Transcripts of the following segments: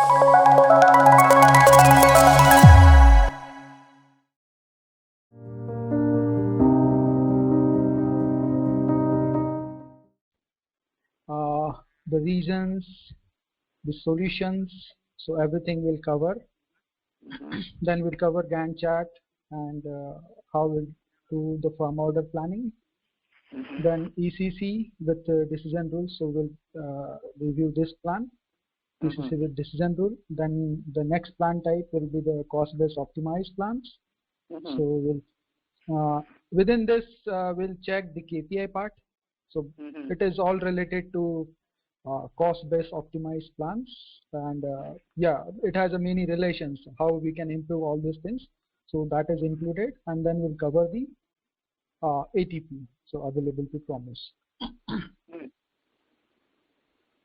The reasons, the solutions, so everything will cover. Then we'll cover Gantt chart and how we'll do the firm order planning. Then ECC with decision rules, so we'll review this plan. ECC with decision rule. Then the next plan type will be the cost-based optimized plans. So we'll within this we'll check the KPI part. So it is all related to cost-based optimized plans, and yeah, it has a many relations how we can improve all these things. So that is included, and then we'll cover the ATP, so availability promise.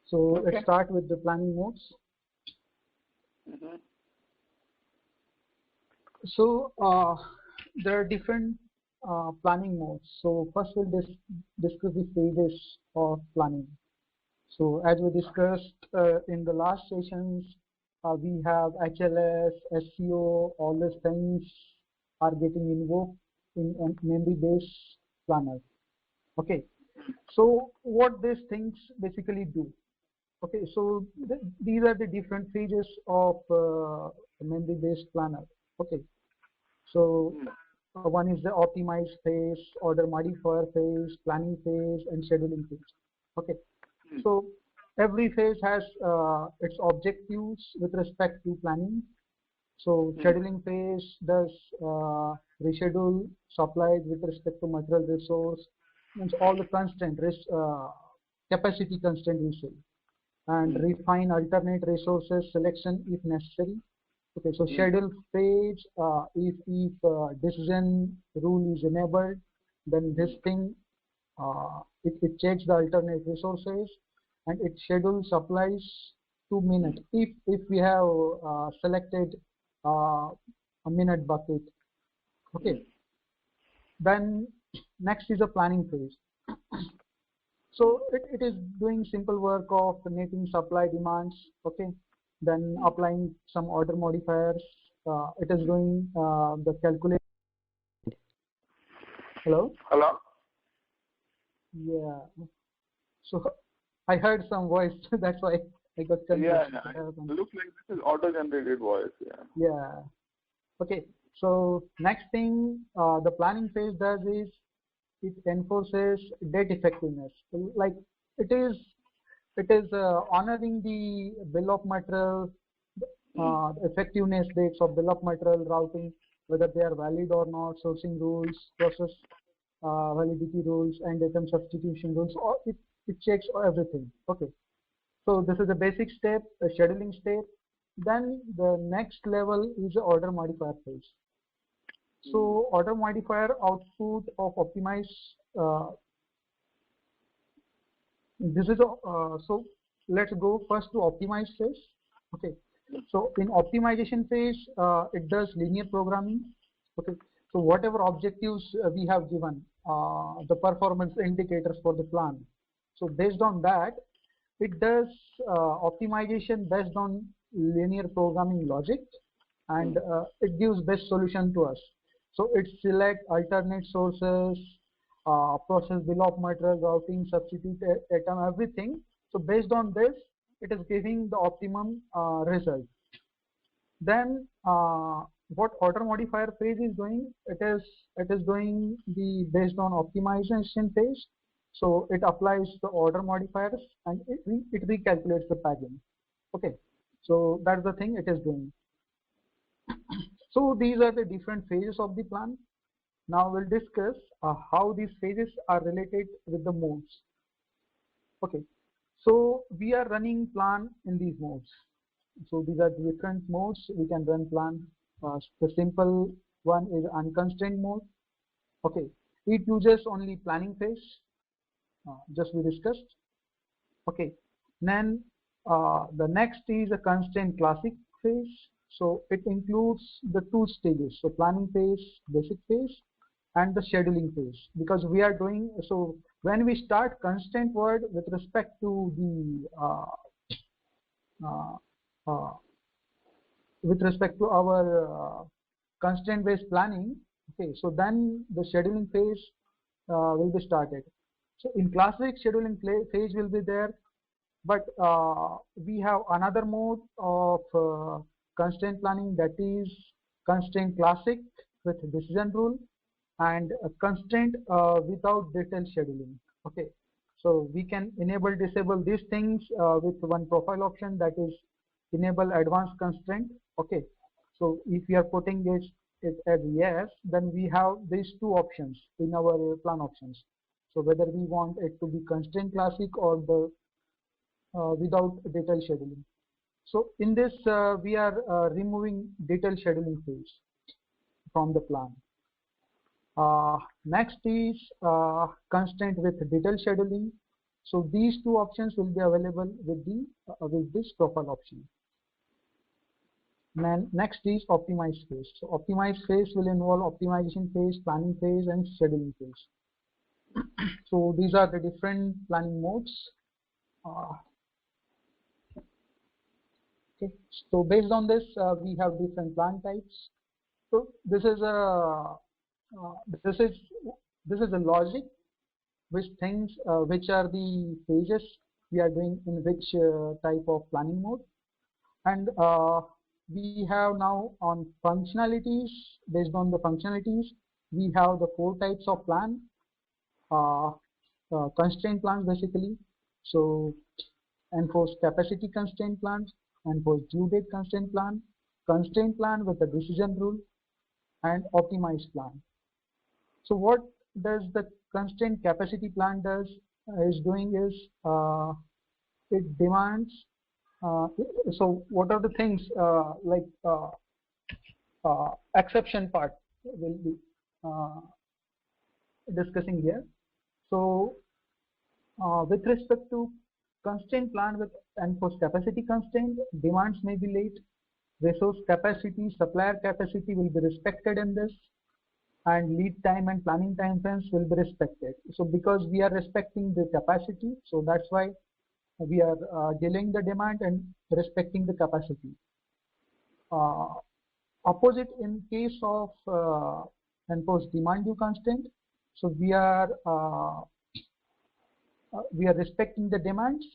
So let's start with the planning modes. So there are different planning modes. So first we'll discuss the phases of planning. So as we discussed in the last sessions, we have HLS, SCO, all these things are getting invoked in memory-based planner. Okay, so what these things basically do? Okay, so these are the different phases of memory-based planner. Okay, so one is the optimize phase, order modifier phase, planning phase, and scheduling phase. Okay, so every phase has its objectives with respect to planning. So scheduling phase does reschedule supplies with respect to material resource, means all the constraint, capacity constraint we say, and refine alternate resources selection if necessary. Okay, so schedule phase, if decision rule is enabled, then this thing it checks the alternate resources and it schedules supplies to minute if we have selected a minute bucket. Okay, then next is a planning phase. So it is doing simple work of netting supply demands. Okay, then applying some order modifiers. It is doing the calculation. Hello? Yeah. So I heard some voice. That's why I got confused. Yeah. It looks like this is auto-generated voice. Yeah. Okay. So next thing the planning phase does is it enforces date effectiveness. Like it is honoring the bill of material, effectiveness dates of bill of material, routing, whether they are valid or not, sourcing rules, process validity rules, and item substitution rules. Or it checks everything. Okay. So this is a basic step, a scheduling step. Then the next level is the order modifier phase. So order modifier output of optimize. This is a so let's go first to optimize phase. Okay, so in optimization phase it does linear programming. Okay, so whatever objectives we have given, the performance indicators for the plan, so based on that it does optimization based on linear programming logic, and it gives best solution to us. So it select alternate sources, process bill of material, routing, substitute atom, everything. So based on this, it is giving the optimum result. Then what order modifier phase is doing? It is doing the based on optimization phase. So it applies the order modifiers and it recalculates the padding. Okay, so that's the thing it is doing. So these are the different phases of the plan. Now we'll discuss how these phases are related with the modes. Okay, so we are running plan in these modes. So these are the different modes we can run plan. The simple one is unconstrained mode. Okay, it uses only planning phase, just we discussed. Okay, then the next is a constraint classic phase. So it includes the two stages, so planning phase, basic phase, and the scheduling phase, because we are doing, so when we start constraint word with respect to the with respect to our constraint based planning. Okay, so then the scheduling phase will be started. So in classic scheduling phase will be there, but we have another mode of constraint planning, that is constraint classic with decision rule, and a constraint without detailed scheduling. Okay, so we can enable disable these things with one profile option, that is enable advanced constraint. Okay, so if we are putting it as yes, then we have these two options in our plan options. So whether we want it to be constraint classic or the without detailed scheduling. So in this, we are removing detailed scheduling phase from the plan. Next is constraint with detailed scheduling. So these two options will be available with this profile option. Then next is optimized phase. So optimized phase will involve optimization phase, planning phase, and scheduling phase. So these are the different planning modes. Okay. So based on this, we have different plan types. So this is a this is a logic which things which are the phases we are doing in which type of planning mode, and we have now on functionalities. Based on the functionalities, we have the 4 types of plan. Constraint plans basically. So enforce capacity constraint plans, enforce due date constraint plan with the decision rule, and optimized plan. So what does the constraint capacity plan is doing is it demands. So what are the things like exception part will be discussing here. So with respect to constraint plan with enforced capacity constraint, demands may be late, resource capacity, supplier capacity will be respected in this, and lead time and planning time frames will be respected. So because we are respecting the capacity, so that's why we are delaying the demand and respecting the capacity. Opposite in case of enforced demand due constraint, so we are respecting the demands,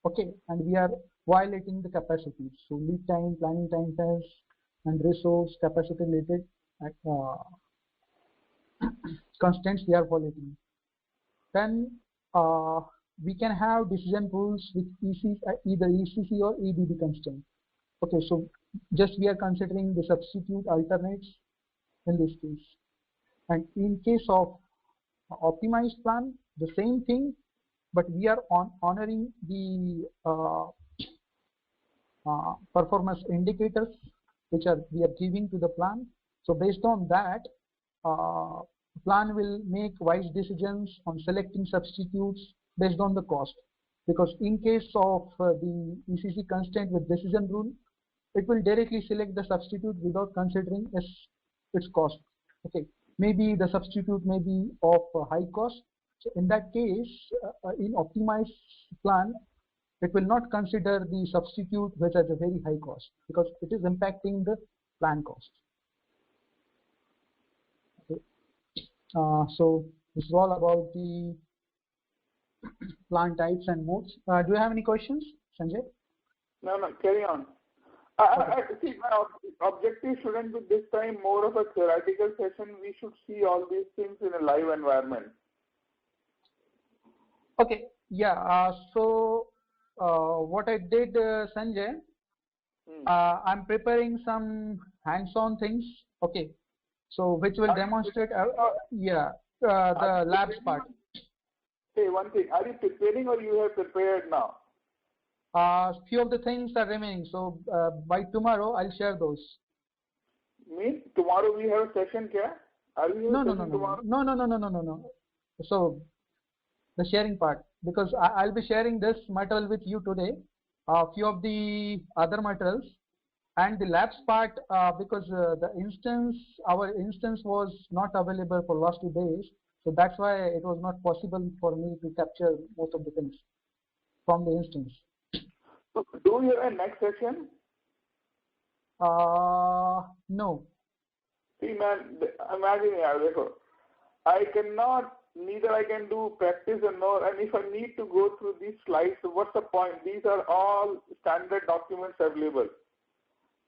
okay, and we are violating the capacity. So lead time, planning time frames, and resource capacity related constraints we are violating. Then we can have decision rules with either ECC or EDD constraint. Okay, so just we are considering the substitute alternates in this case. And in case of optimized plan, the same thing, but we are honoring the performance indicators which we are giving to the plan. So based on that, plan will make wise decisions on selecting substitutes based on the cost. Because in case of the ECC constraint with decision rule, it will directly select the substitute without considering its cost. Okay, maybe the substitute may be of high cost. So in that case, in optimized plan, it will not consider the substitute which has a very high cost because it is impacting the plan cost. Okay. So this is all about the plan types and modes. Do you have any questions, Sanjay? No, carry on. I see my objective shouldn't be this time more of a theoretical session. We should see all these things in a live environment. Okay, yeah. So what I did, Sanjay, I'm preparing some hands-on things. Okay, so which will demonstrate. The labs part. Hey, one thing. Are you preparing or you have prepared now? Few of the things are remaining. So by tomorrow, I'll share those. Mean tomorrow we have a session, kya? Are we No. tomorrow? No. So the sharing part, because I'll be sharing this material with you today. A few of the other materials and the labs part, because our instance was not available for last 2 days. So that's why it was not possible for me to capture most of the things from the instance. So do you have a next session? No. See, man, imagine, yaar, dekho, I cannot, neither I can do practice and nor, and if I need to go through these slides, so what's the point? These are all standard documents available.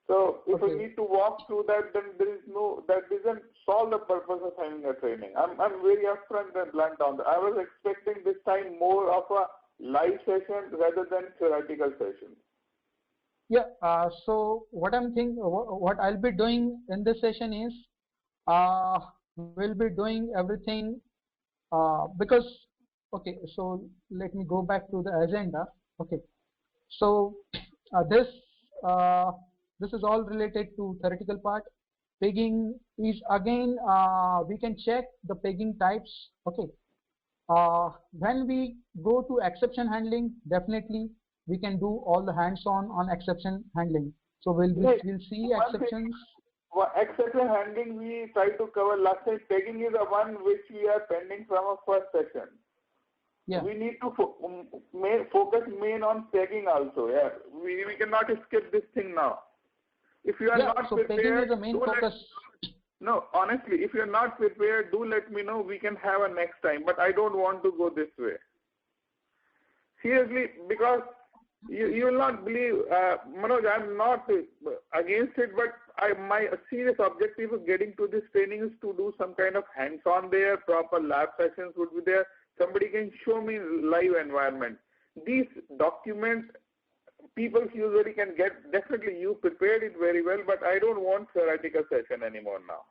So if I need to walk through that, then there is no, that doesn't solve the purpose of having a training. I'm very upfront and blunt on that. I was expecting this time more of a live session rather than theoretical session. Yeah. So what I'm thinking, what I'll be doing in this session is, we'll be doing everything because okay. So let me go back to the agenda. Okay. So this uh, this is all related to theoretical part. Pegging is again we can check the pegging types. Okay. When we go to exception handling, definitely we can do all the hands-on on exception handling. So we'll see exceptions. Exception handling we try to cover last time. Pegging is the one which we are pending from our first session. Yeah. We need to focus main on pegging also. Yeah, we cannot skip this thing now. If you are not so prepared, pegging is the main focus. No, honestly, if you are not prepared, do let me know. We can have a next time. But I don't want to go this way. Seriously, because you will not believe, Manoj, I'm not against it, but my serious objective of getting to this training is to do some kind of hands-on there, proper lab sessions would be there. Somebody can show me live environment. These documents, people usually can get, definitely you prepared it very well, but I don't want theoretical session anymore now.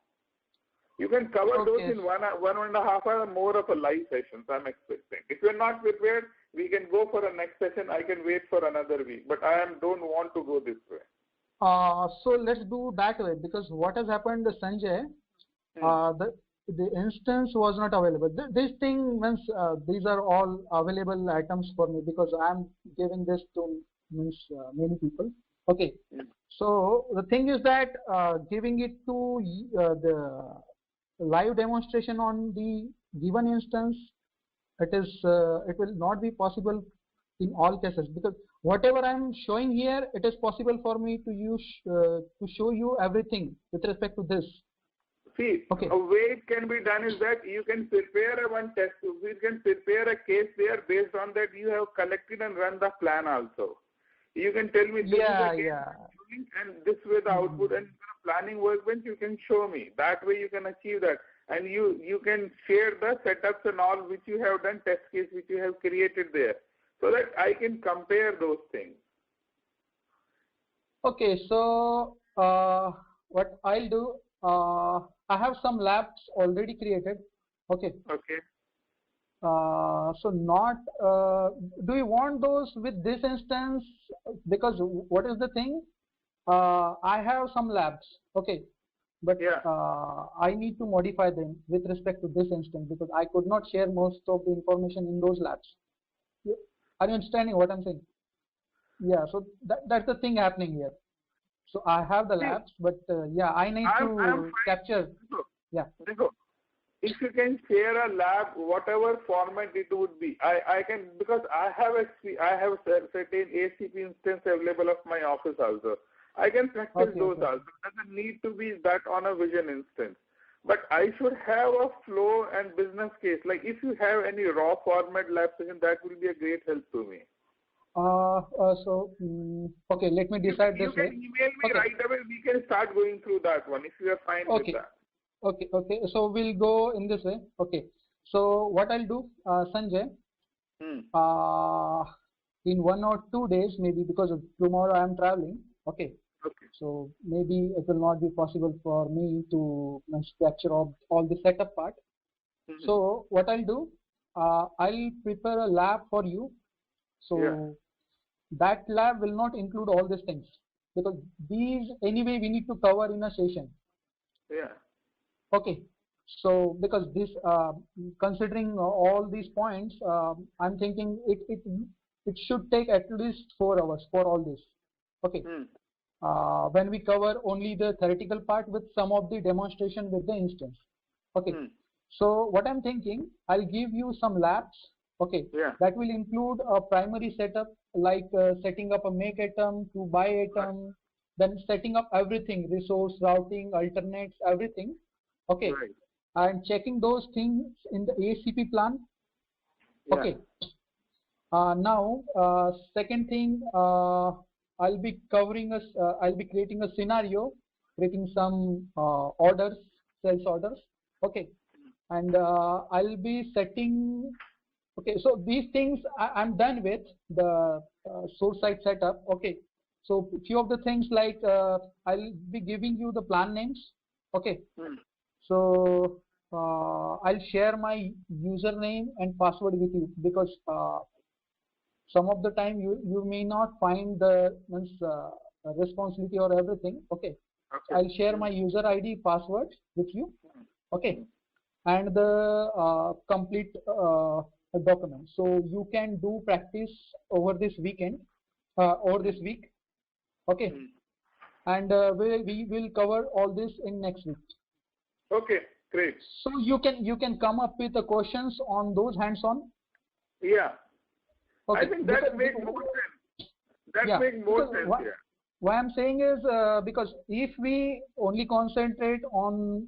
You can cover those in one and a half hour, more of a live sessions I'm expecting. If you're not prepared, we can go for a next session. I can wait for another week, but I don't want to go this way. So let's do that way, because what has happened, Sanjay, the instance was not available. This thing means these are all available items for me because I'm giving this to many people. Okay. So the thing is that giving it to the live demonstration on the given instance, it will not be possible in all cases, because whatever I'm showing here, it is possible for me to use to show you everything with respect to this. See, a way it can be done is that you can prepare one test. You can prepare a case there. Based on that, you have collected and run the plan also. You can tell me this is the case and this way the output, and planning workbench you can show me. That way you can achieve that. And you can share the setups and all which you have done, test case which you have created there, so that I can compare those things. Okay, so what I'll do, I have some labs already created. Okay. Okay. So not, do you want those with this instance? Because what is the thing? I have some labs. Okay. But I need to modify them with respect to this instance because I could not share most of the information in those labs. Are you understanding what I'm saying? Yeah, so that's the thing happening here. So I have the labs, but I need to capture. Yeah. If you can share a lab, whatever format it would be, I can, because I have certain ACP instance available of my office also. I can practice those also. It doesn't need to be that on a vision instance. But I should have a flow and business case. Like if you have any raw format lab session, that will be a great help to me. Okay, let me decide this way. You can email me right away. We can start going through that one if you are fine with that. Okay. So we'll go in this way. Okay. So what I'll do, Sanjay, in 1 or 2 days, maybe because of tomorrow I am traveling. Okay. So maybe it will not be possible for me to capture all the setup part. So what I'll do, I'll prepare a lab for you. So that lab will not include all these things because these anyway we need to cover in a session. Yeah. Okay. So because this, considering all these points, I'm thinking it should take at least 4 hours for all this. Okay. When we cover only the theoretical part with some of the demonstration with the instance. Okay. So what I'm thinking, I'll give you some labs. Okay. That will include a primary setup like setting up a make atom to buy atom, then setting up everything, resource, routing, alternates, everything. Okay. Right. And checking those things in the ACP plan. Yeah. Okay. Now, second thing, I'll be I'll be creating a scenario, creating some orders, sales orders. Okay. And I'll be setting. Okay, so these things I'm done with the source site setup. Okay, so few of the things like I'll be giving you the plan names. Okay, Hmm. so I'll share my username and password with you because some of the time you may not find the means, responsibility or everything. Okay, so Okay. I'll share my user ID password with you. Okay, Hmm. and the complete document. So you can do practice over this weekend, over this week. Okay, Hmm. and we will cover all this in next week. Okay, great. So you can come up with the questions on those hands-on. Yeah, I Okay, think because, that makes more sense. That yeah, makes more because sense. Yeah. what I'm saying is because if we only concentrate on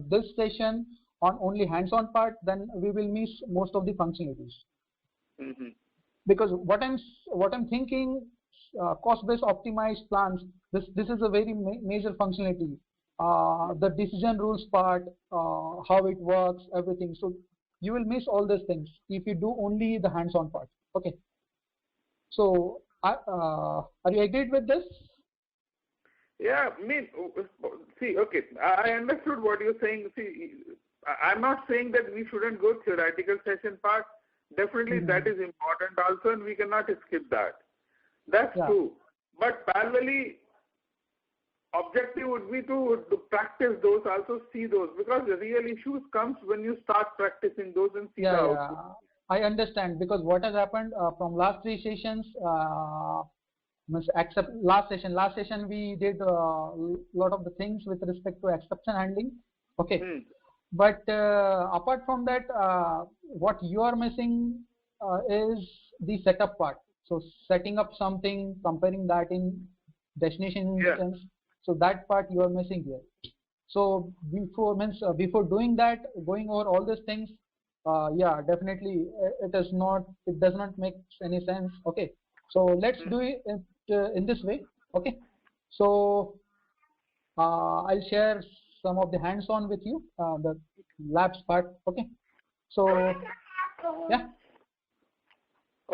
this session on only hands-on part, then we will miss most of the functionalities. Mm-hmm. Because what I'm thinking, cost-based optimized plans. This is a very major functionality. The decision rules part, how it works, everything. So you will miss all these things if you do only the hands-on part. Okay. So are you agreed with this? Yeah, I mean, see, okay, I understood what you're saying. See, I'm not saying that we shouldn't go theoretical session part. Definitely that is important also, and we cannot skip that. That's Yeah. true. But parallelly, objective would be to practice those, also see those, because the real issues comes when you start practicing those and see the Yeah, output. I understand because what has happened from last three sessions, means except last session we did a lot of the things with respect to exception handling. Okay, Hmm. but apart from that, what you are missing is the setup part. So setting up something, comparing that in destination Yeah. instance. So that part you are missing here. So before doing that, going over all these things, yeah, definitely it does not make any sense. Okay, so let's do it in this way. Okay, so I'll share some of the hands-on with you, the labs part. Okay, so yeah,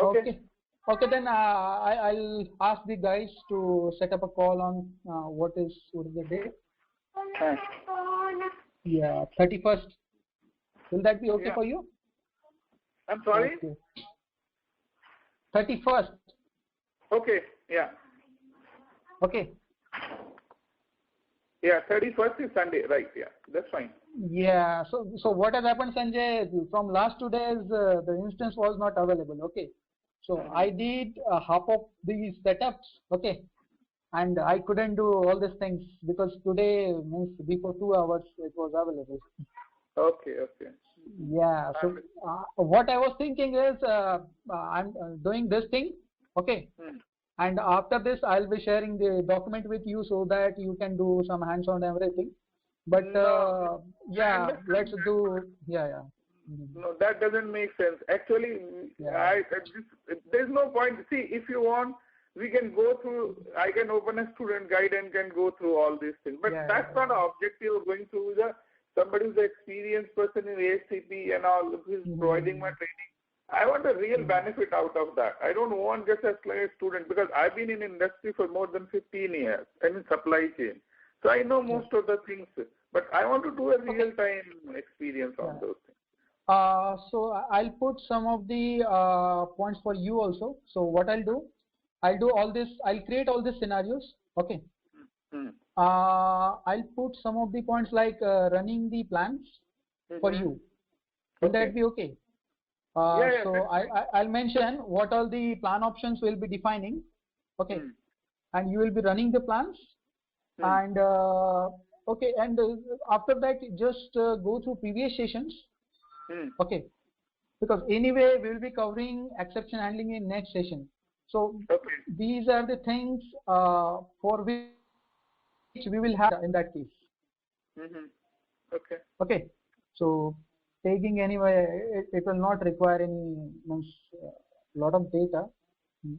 Okay. okay. Then I'll ask the guys to set up a call on what is the date? Uh, Yeah, 31st. Will that be okay yeah. for you? I'm sorry? Okay. 31st. Okay. Yeah. Okay. Yeah. 31st is Sunday. Right. Yeah. That's fine. Yeah. So what has happened, Sanjay? From last 2 days, the instance was not available. Okay. So I did half of these setups. Okay. And I couldn't do all these things because today means before 2 hours it was available. Okay. Okay. Yeah. So what I was thinking is I'm doing this thing. Okay. Hmm. And after this, I'll be sharing the document with you so that you can do some hands-on everything. But No, I yeah, understand let's that. do, yeah. No, that doesn't make sense. Actually, Yeah. there's no point. See, if you want, we can go through. I can open a student guide and can go through all these things. But Yeah, that's not an objective of going through somebody who's an experienced person in ASCP and all who's providing my training. I want a real benefit out of that. I don't want just as like a student because I've been in industry for more than 15 years and in supply chain. So I know most of the things, but I want to do a real-time experience on those things. So I'll put some of the points for you also. So what I'll do all this, I'll create all these scenarios. Okay. Hmm. I'll put some of the points like running the plans for you. Will that be okay? Yeah, so I'll mention what all the plan options will be defining. Okay. And you will be running the plans. And okay, and after that, just go through previous sessions. Okay, because anyway we will be covering exception handling in next session. So these are the things for which we will have in that case. Mm-hmm. Okay. Okay, so tagging anyway, it will not require any lot of data,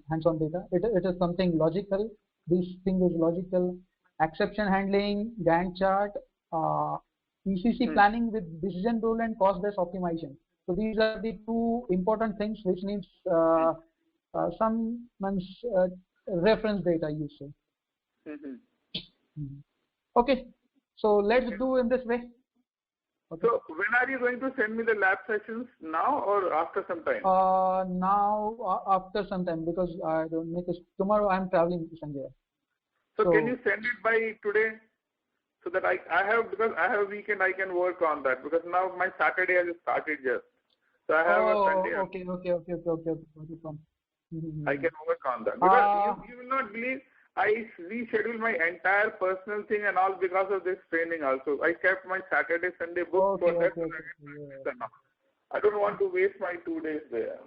hands-on data. It is something logical. This thing is logical. Exception handling, Gantt chart, ECC Hmm. planning with decision rule and cost-based optimization. So these are the two important things which needs some reference data usage. Mm-hmm. Okay, so let's Okay. do in this way. Okay. So when are you going to send me the lab sessions, now or after some time? Now after some time, because I don't make it tomorrow. I'm traveling to somewhere. So can So you send it by today, so that I have, because I have a weekend, I can work on that, because now my Saturday has started just. So I have a Sunday. okay. Mhm. I can work on that, because Uh, you will not believe, I rescheduled my entire personal thing and all because of this training also. I kept my Saturday, Sunday booked for that. Yeah. I don't want to waste my 2 days there.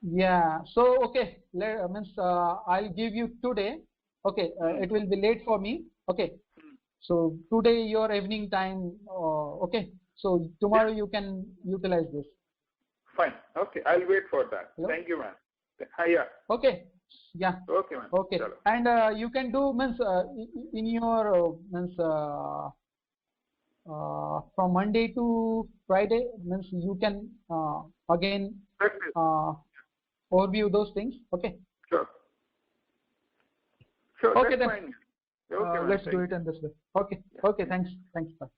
Yeah. So okay, I'll give you today. Okay, it will be late for me. Okay. So today your evening time. Okay. So tomorrow Yeah, you can utilize this. fine. Okay, I'll wait for that. Hello? Thank you, man. Yeah. Okay. Yeah. Okay, man. Okay. Chalo. And you can do in your from Monday to Friday means you can again That's it. uh, overview those things. Okay. Sure. Sure, Okay that's then. fine. Okay, man. Let's do Thank it you. in this way. Okay. Yeah. Okay. Thanks. Bye.